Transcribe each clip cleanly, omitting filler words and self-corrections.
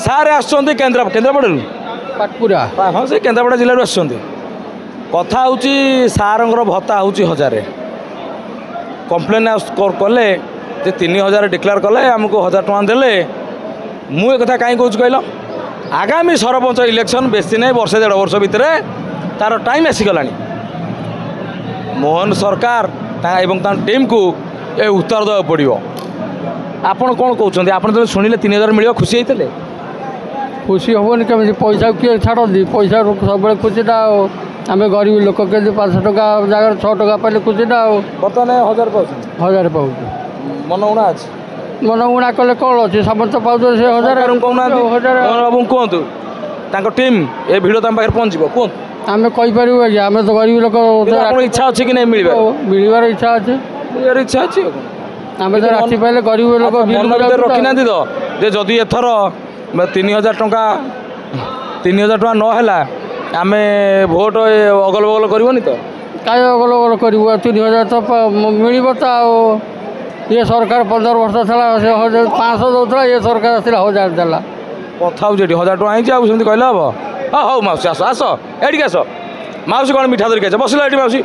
सारे आसुँच केन्द्रापड़ा पाटपुरा हाँ से केन्द्रापड़ा जिलूर आसुँच कथा हूँ सारंर भत्ता हूँ 1000 कम्प्लेन कले 3000 डिक्लेयर कले आमको 1000 टଙ୍କା देले मुझे कथा कहीं कौच कहल आगामी सरपंच इलेक्शन बेसी नहीं वर्षे 1.5 वर्ष भितर तार टाइम आसीगला मोहन सरकार एवं टीम को ए उत्तर देवा पड़ो आपण कौन कहते आप शुणिले 3000 मिल खुशी होते खुशी हेनी कमी पैसा किए छाड़ती पैसा सब खुशीटा आम गरीब लोक के 500 टका जगह 6 टका पाइले खुशीटा बर्तमान 1000 पाऊँ मन उणा अच्छे मन उणा कले कौन अच्छे समस्त पाँच से 1000 बाबू कहतु टीम ए भिड़ तुम पाखे पहुँच कहतु आम कहीपर आज्ञा आम तो गरीब लोक इच्छा अच्छे कि नहीं मिलवार इच्छा अच्छे मिलवार इच्छा अच्छे आम तो राशि पाइले गरीब लोक रखी ना तो जे जदि एथर 3000 टଙ୍କା 3000 टଙ୍କା नहला आम भोट अगल बगल करनी तो कहीं अगल बगल कर 3000 तो मिल तो ये सरकार 15 वर्ष था 500 दूसरा ये सरकार आसा 1000 देला कथा हूँ 1000 टଙ୍କା आई कहले हम हाँ हाँ मौसी आस आस एटिक आस मौसी कौन मिठा धरिक आस बसला ये मौसी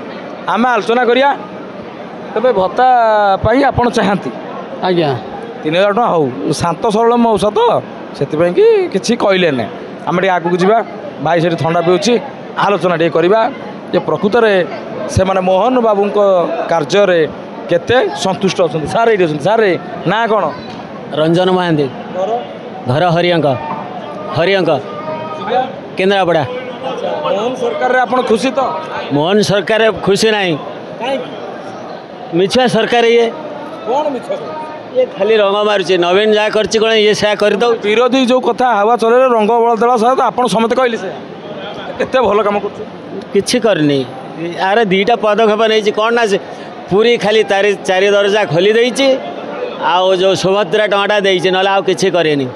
आम आलोचना करिया तबे भत्ता आप चाहती आज्ञा 3000 टଙ୍କା हूँ शांत सरल मौसा तो से कि कहले ना आम आगे जावा भाई से थंडा पीऊँच आलोचना टे करवा जे प्रकृत में से माने मोहन बाबू कार्य केते संतुष्ट अच्छा सारे ये सारे ना कौन रंजन महांती घर हरियंक केन्द्रापड़ा मोहन सरकार आप खुशी तो मोहन सरकार खुशी ना मिछुआ सरकार ये कौन मिछ ये खाली रंग मारुचे नवीन जहाँ कर ये से कर दो विरोधी जो कथा हवा चल रंग बल दल सहित आप समस्त कहले से केते भल काम किछि करनी यार 2टा पदक्षेप नहीं कौन ना पूरी खाली तारी 4 दरजा खोली देछि आउ जो सुभद्रा टंकाटा देछि नले आउ किछि करेनी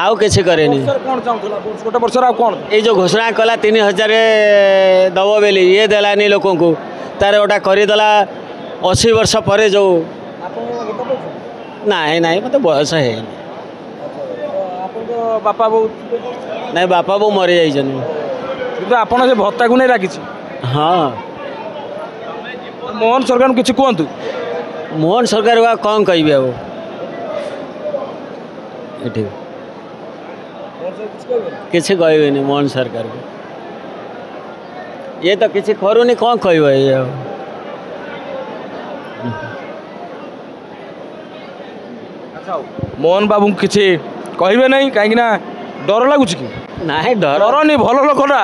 आउ किछि करेनी गोटे वर्ष कौन ये जो घोषणा कला 3000 दब बेली ये देलानी लोक को तार गोटा करदेला 80 वर्ष पर जो नाई नाई मत बयस है बापा बो नहीं बापा बो मरी जाइछन किंतु आपण से भत्ता को नहीं राखी हाँ मोहन सरकार किसी कहतु मोहन सरकार वा कौन कहे अब ये किसी कहबे मोहन सरकार को ये तो किसी करूनी कौन कह ये मोहन बाबू किसी कहे नहीं कहीं डर लगुच कि नहीं डर नहीं भल लोकटा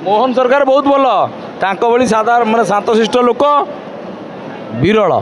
मोहन सरकार बहुत भल तांको भली साधारण माने शांतशिष्ट लोक विरल।